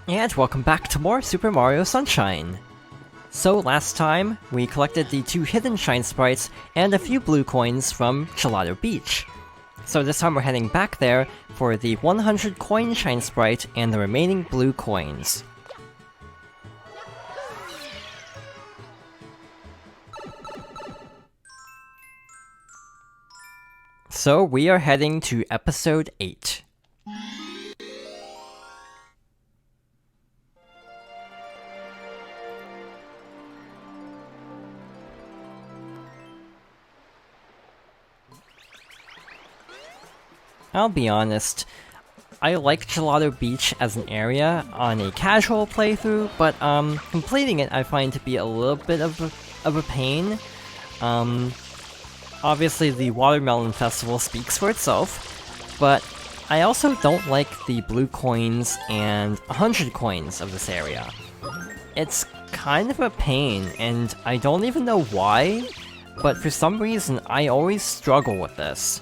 And welcome back to more Super Mario Sunshine! So last time, we collected the 2 hidden shine sprites and a few blue coins from Gelato Beach. So this time we're heading back there for the 100 coin shine sprite and the remaining blue coins. So we are heading to episode 8. I'll be honest, I like Gelato Beach as an area on a casual playthrough, but completing it I find to be a little bit of a pain. Obviously the Watermelon Festival speaks for itself, but I also don't like the blue coins and 100 coins of this area. It's kind of a pain, and I don't even know why, but for some reason I always struggle with this.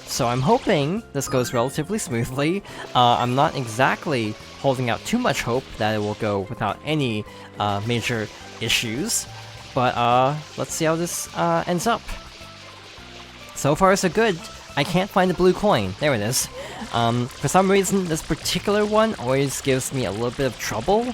So I'm hoping this goes relatively smoothly. I'm not exactly holding out too much hope that it will go without any major issues, but let's see how this ends up. So far so good. I can't find the blue coin. There it is. For some reason, this particular one always gives me a little bit of trouble,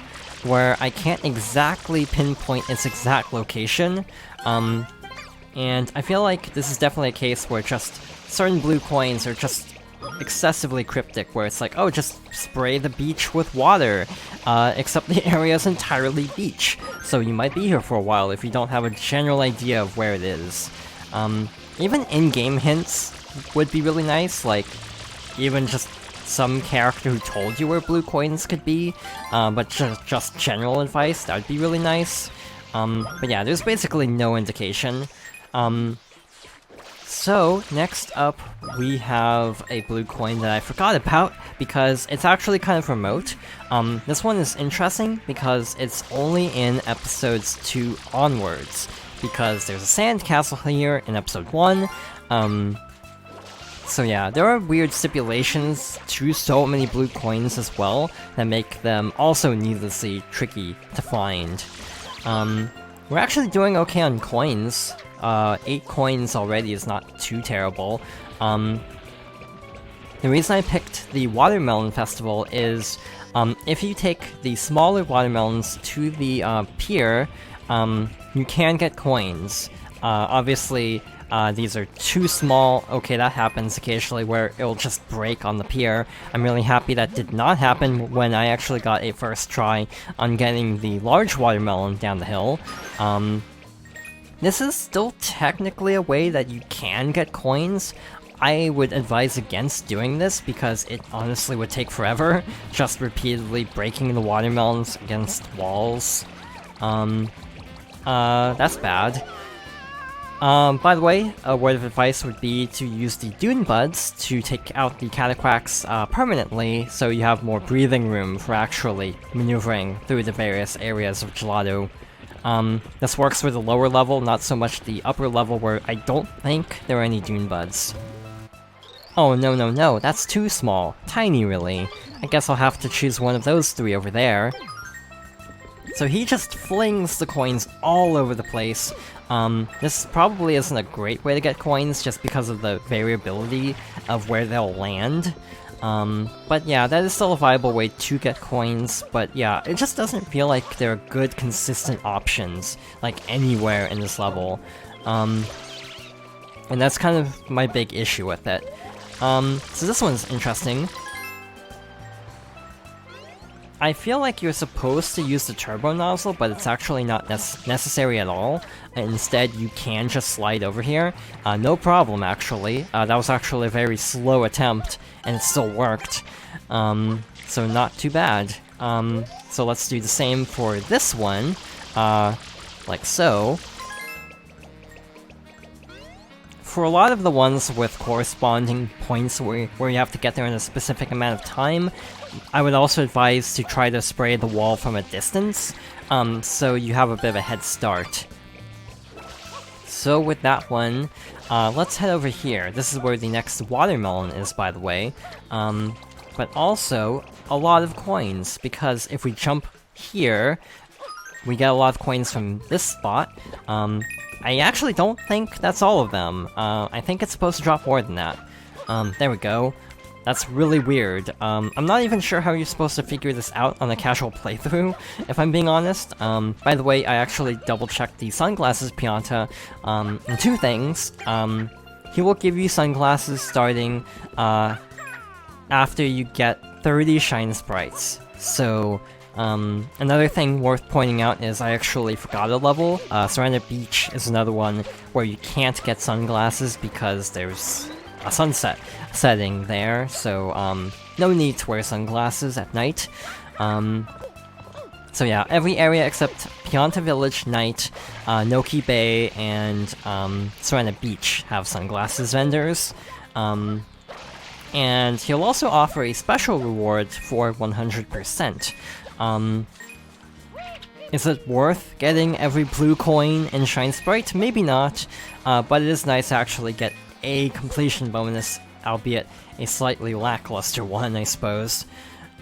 where I can't exactly pinpoint its exact location. And I feel like this is definitely a case where just certain blue coins are just excessively cryptic, where it's like, oh, just spray the beach with water, except the area is entirely beach, so you might be here for a while if you don't have a general idea of where it is. Even in-game hints would be really nice, like, even just some character who told you where blue coins could be, but just general advice, that would be really nice. But yeah, there's basically no indication. So, next up, we have a blue coin that I forgot about, because it's actually kind of remote. This one is interesting, because it's only in episodes 2 onwards, because there's a sand castle here in episode 1. So yeah, there are weird stipulations to so many blue coins as well, that make them also needlessly tricky to find. We're actually doing okay on coins. 8 coins already is not too terrible. The reason I picked the Watermelon Festival is, if you take the smaller watermelons to the pier, you can get coins. Obviously, these are too small. Okay, that happens occasionally where it'll just break on the pier. I'm really happy that did not happen when I actually got a first try on getting the large watermelon down the hill. This is still technically a way that you can get coins. I would advise against doing this because it honestly would take forever, just repeatedly breaking the watermelons against walls. That's bad. By the way, a word of advice would be to use the Dune Buds to take out the Cataquacks permanently, so you have more breathing room for actually maneuvering through the various areas of Gelato. This works for the lower level, not so much the upper level where I don't think there are any Dune Buds. Oh no, that's too small. Tiny, really. I guess I'll have to choose one of those 3 over there. So he just flings the coins all over the place. This probably isn't a great way to get coins, just because of the variability of where they'll land. But yeah, that is still a viable way to get coins, but yeah, it just doesn't feel like there are good, consistent options, like, anywhere in this level. And that's kind of my big issue with it. So this one's interesting. I feel like you're supposed to use the turbo nozzle, but it's actually not necessary at all. Instead, you can just slide over here. No problem, actually. That was actually a very slow attempt, and it still worked. So not too bad. So let's do the same for this one. Like so. For a lot of the ones with corresponding points where you have to get there in a specific amount of time, I would also advise to try to spray the wall from a distance, so you have a bit of a head start. So with that one, let's head over here. This is where the next watermelon is, by the way. but also a lot of coins, because if we jump here, we get a lot of coins from this spot. I actually don't think that's all of them. I think it's supposed to drop more than that. There we go. That's really weird. I'm not even sure how you're supposed to figure this out on a casual playthrough, if I'm being honest. By the way, I actually double-checked the sunglasses Pianta, and two things. He will give you sunglasses starting, after you get 30 Shine Sprites. So, another thing worth pointing out is I actually forgot a level. Gelato Beach is another one where you can't get sunglasses because there's a sunset setting there, so no need to wear sunglasses at night. So yeah, every area except Pianta Village, Night, Noki Bay, and Gelato Beach have sunglasses vendors. And he'll also offer a special reward for 100%. Is it worth getting every blue coin in Shine Sprite? Maybe not, but it is nice to actually get a completion bonus, albeit a slightly lackluster one, I suppose.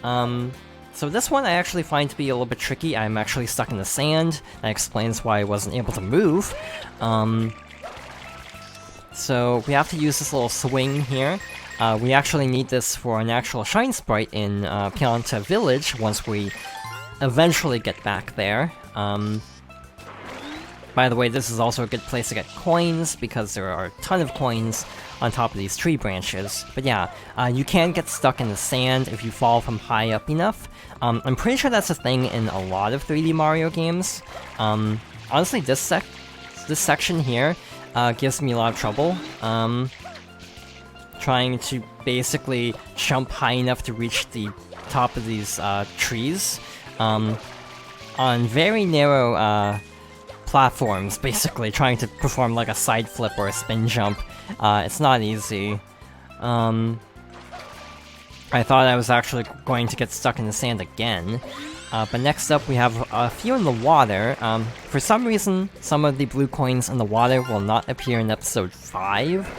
So this one I actually find to be a little bit tricky. I'm actually stuck in the sand. That explains why I wasn't able to move. So we have to use this little swing here. We actually need this for an actual Shine Sprite in Pianta Village once we eventually get back there. By the way, this is also a good place to get coins, because there are a ton of coins on top of these tree branches. But yeah, you can get stuck in the sand if you fall from high up enough. I'm pretty sure that's a thing in a lot of 3D Mario games. Honestly, this section here gives me a lot of trouble. Trying to basically jump high enough to reach the top of these trees. On very narrow platforms, basically, trying to perform like a side flip or a spin jump. It's not easy. I thought I was actually going to get stuck in the sand again. But next up we have a few in the water. For some reason, some of the blue coins in the water will not appear in episode 5.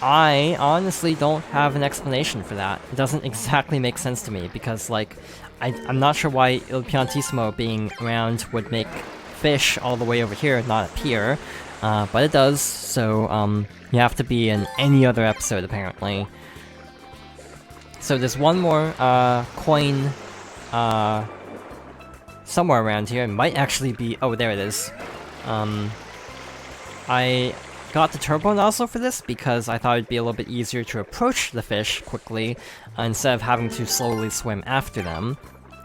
I honestly don't have an explanation for that. It doesn't exactly make sense to me, because, like, I'm not sure why Il Piantissimo being around would make fish all the way over here not appear, but it does, so, you have to be in any other episode, apparently. So there's one more, coin, somewhere around here. It might actually be— oh, there it is. I got the turbo nozzle for this because I thought it'd be a little bit easier to approach the fish quickly, instead of having to slowly swim after them.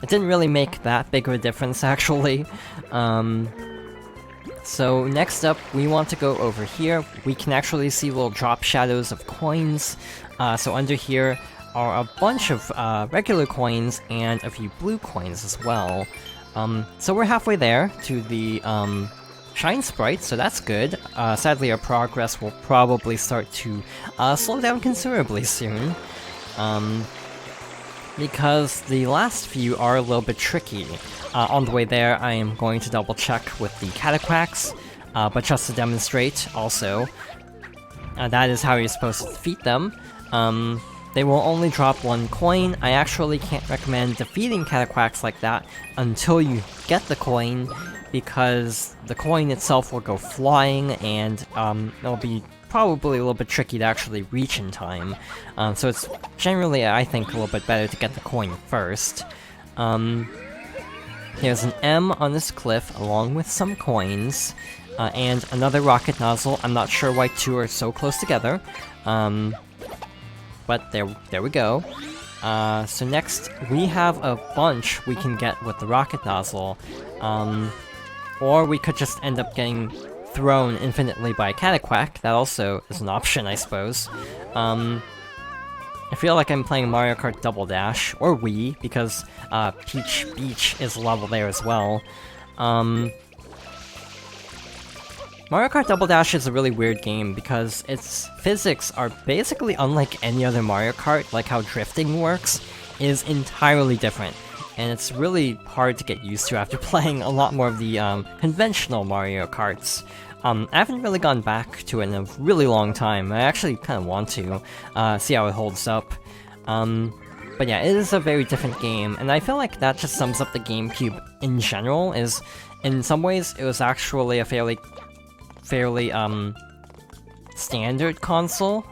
It didn't really make that big of a difference, actually. So next up, we want to go over here. We can actually see little drop shadows of coins. So under here are a bunch of regular coins and a few blue coins as well. So we're halfway there to the Shine Sprite, so that's good. Sadly, our progress will probably start to slow down considerably soon. Because the last few are a little bit tricky. On the way there, I am going to double check with the Cataquacks, but just to demonstrate also, that is how you're supposed to defeat them. They will only drop one coin. I actually can't recommend defeating Cataquacks like that until you get the coin, because the coin itself will go flying, and it'll be probably a little bit tricky to actually reach in time. So it's generally, I think, a little bit better to get the coin first. There's an M on this cliff, along with some coins, and another rocket nozzle. I'm not sure why two are so close together, but there we go. So next, we have a bunch we can get with the rocket nozzle, or we could just end up getting thrown infinitely by a Cataquack. That also is an option, I suppose. I feel like I'm playing Mario Kart Double Dash, or Wii, because Peach Beach is a level there as well. Mario Kart Double Dash is a really weird game because its physics are basically unlike any other Mario Kart. Like how drifting works is entirely different, and it's really hard to get used to after playing a lot more of the conventional Mario Karts. I haven't really gone back to it in a really long time. I actually kind of want to see how it holds up. But yeah, it is a very different game, and I feel like that just sums up the GameCube in general, is in some ways it was actually a fairly standard console.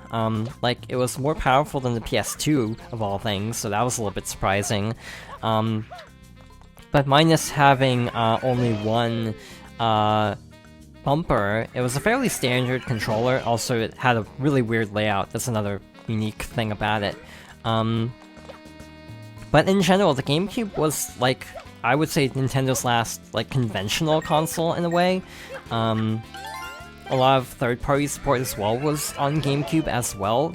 Like, it was more powerful than the PS2, of all things, so that was a little bit surprising. But minus having only one bumper, it was a fairly standard controller. Also, it had a really weird layout. That's another unique thing about it. But in general, the GameCube was, like, I would say Nintendo's last, like, conventional console in a way. A lot of third-party support as well was on GameCube as well,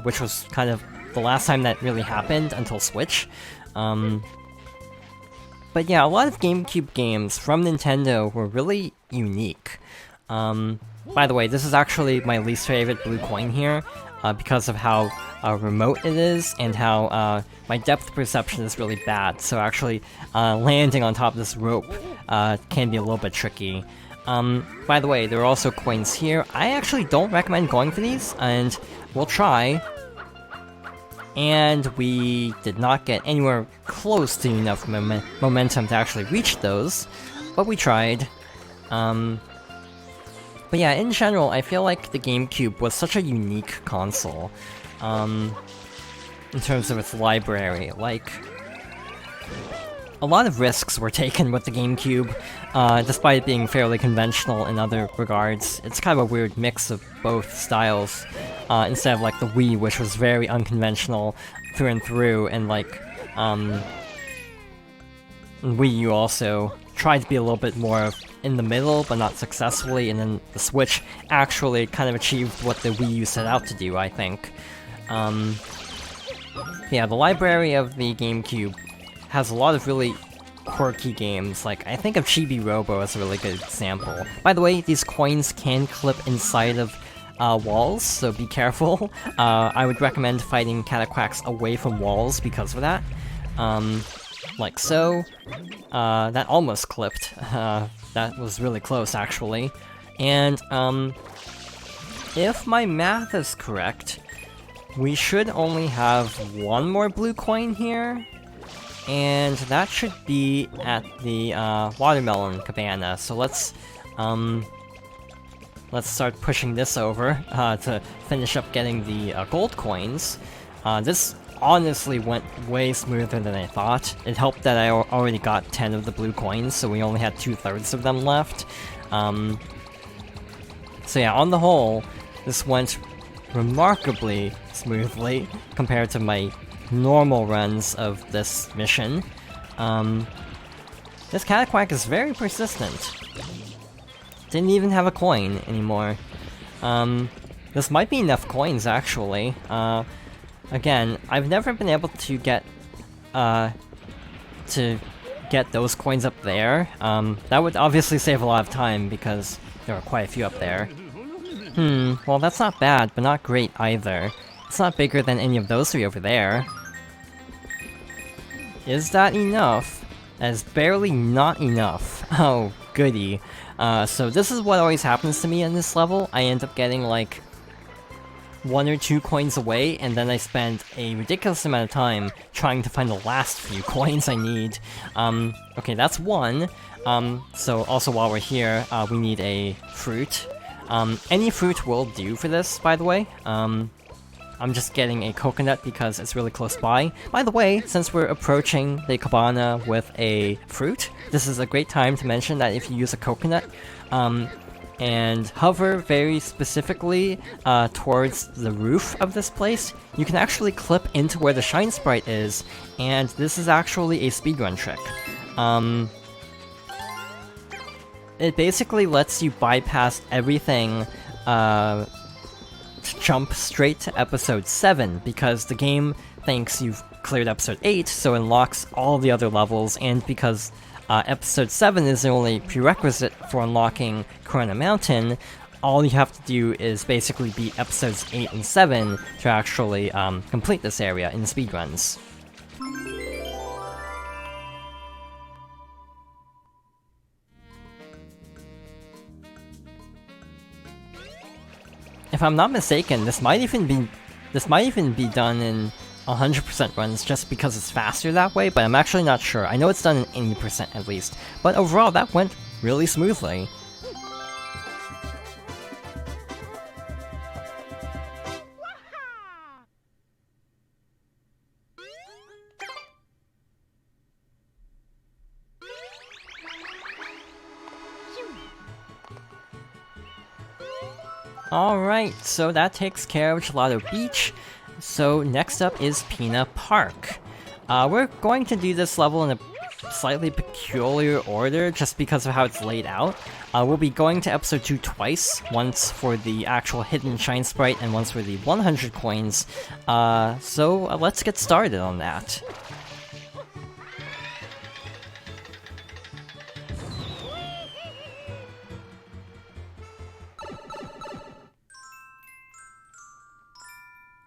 which was kind of the last time that really happened until Switch. But yeah, a lot of GameCube games from Nintendo were really unique. By the way, this is actually my least favorite blue coin here, because of how remote it is, and how my depth perception is really bad, so actually landing on top of this rope can be a little bit tricky. By the way, there are also coins here. I actually don't recommend going for these, and we'll try. And we did not get anywhere close to enough momentum to actually reach those, but we tried. But yeah, in general, I feel like the GameCube was such a unique console, in terms of its library. Like, a lot of risks were taken with the GameCube, despite it being fairly conventional in other regards. It's kind of a weird mix of both styles, instead of like the Wii, which was very unconventional through and through, and like, Wii U also tried to be a little bit more in the middle, but not successfully, and then the Switch actually kind of achieved what the Wii U set out to do, I think. Yeah, the library of the GameCube has a lot of really quirky games. Like, I think of Chibi Robo as a really good example. By the way, these coins can clip inside of walls, so be careful. I would recommend fighting Cataquacks away from walls because of that. Like so. That almost clipped. That was really close, actually. And, if my math is correct, we should only have one more blue coin here, and that should be at the watermelon cabana. So let's start pushing this over to finish up getting the gold coins. This honestly went way smoother than I thought. It helped that I already got 10 of the blue coins, so we only had 2/3 of them left. So yeah, on the whole, this went remarkably smoothly compared to my normal runs of this mission. This Cataquack is very persistent. Didn't even have a coin anymore. This might be enough coins, actually. Again, I've never been able to get those coins up there. That would obviously save a lot of time, because there are quite a few up there. Well, that's not bad, but not great either. It's not bigger than any of those three over there. Is that enough? That is barely not enough. Oh, goody. So this is what always happens to me in this level. I end up getting, like, 1 or 2 coins away, and then I spend a ridiculous amount of time trying to find the last few coins I need. Okay, that's 1. So also while we're here, we need a fruit. Any fruit will do for this, by the way. I'm just getting a coconut because it's really close by. By the way, since we're approaching the cabana with a fruit, this is a great time to mention that if you use a coconut, and hover very specifically towards the roof of this place, you can actually clip into where the Shine Sprite is, and this is actually a speedrun trick. It basically lets you bypass everything to jump straight to episode 7, because the game thinks you've cleared episode 8, so it unlocks all the other levels, and because episode 7 is the only prerequisite for unlocking Corona Mountain, all you have to do is basically beat episodes 8 and 7 to actually complete this area in speedruns. If I'm not mistaken, this might even be done in 100% runs just because it's faster that way, but I'm actually not sure. I know it's done in 80% at least, but overall that went really smoothly. Alright, so that takes care of Gelato Beach. So next up is Pinna Park. We're going to do this level in a slightly peculiar order just because of how it's laid out. We'll be going to episode 2 twice, once for the actual hidden shine sprite and once for the 100 coins. So let's get started on that.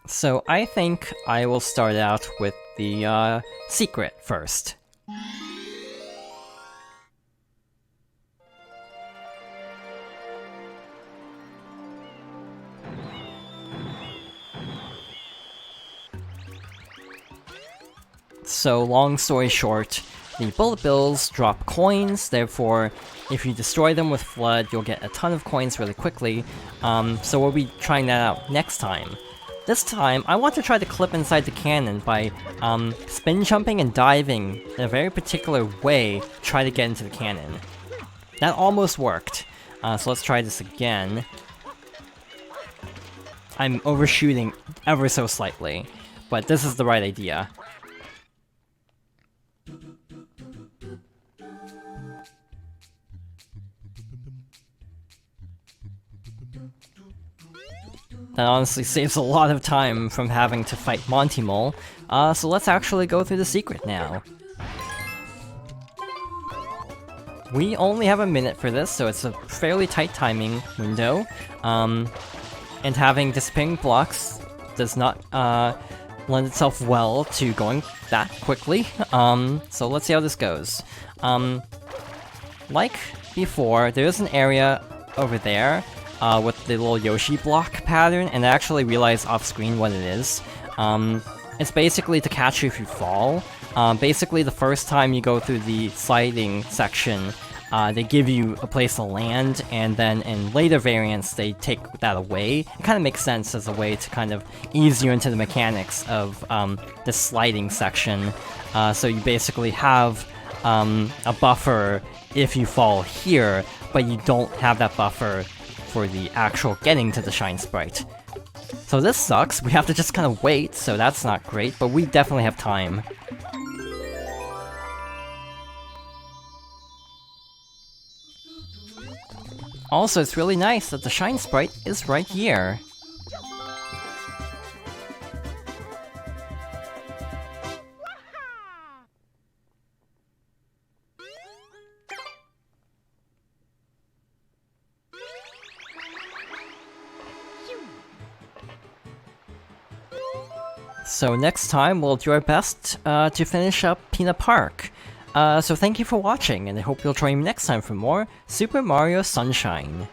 So I think I will start out with the secret first. So long story short, the bullet bills drop coins, therefore if you destroy them with F.L.U.D, you'll get a ton of coins really quickly. So we'll be trying that out next time. This time, I want to try to clip inside the cannon by spin jumping and diving in a very particular way to try to get into the cannon. That almost worked, so let's try this again. I'm overshooting ever so slightly, but this is the right idea. That honestly saves a lot of time from having to fight Monty Mole, so let's actually go through the secret now. We only have a minute for this, so it's a fairly tight timing window, and having disappearing blocks does not lend itself well to going that quickly, so let's see how this goes. Like before, there's an area over there, with the little Yoshi block pattern, and I actually realized off-screen what it is. It's basically to catch you if you fall. Basically, the first time you go through the sliding section, they give you a place to land, and then in later variants, they take that away. It kind of makes sense as a way to kind of ease you into the mechanics of this sliding section. So you basically have a buffer if you fall here, but you don't have that buffer for the actual getting to the shine sprite. So this sucks, we have to just kind of wait, so that's not great, but we definitely have time. Also, it's really nice that the shine sprite is right here. So next time, we'll do our best to finish up Pinna Park. So thank you for watching, and I hope you'll join me next time for more Super Mario Sunshine.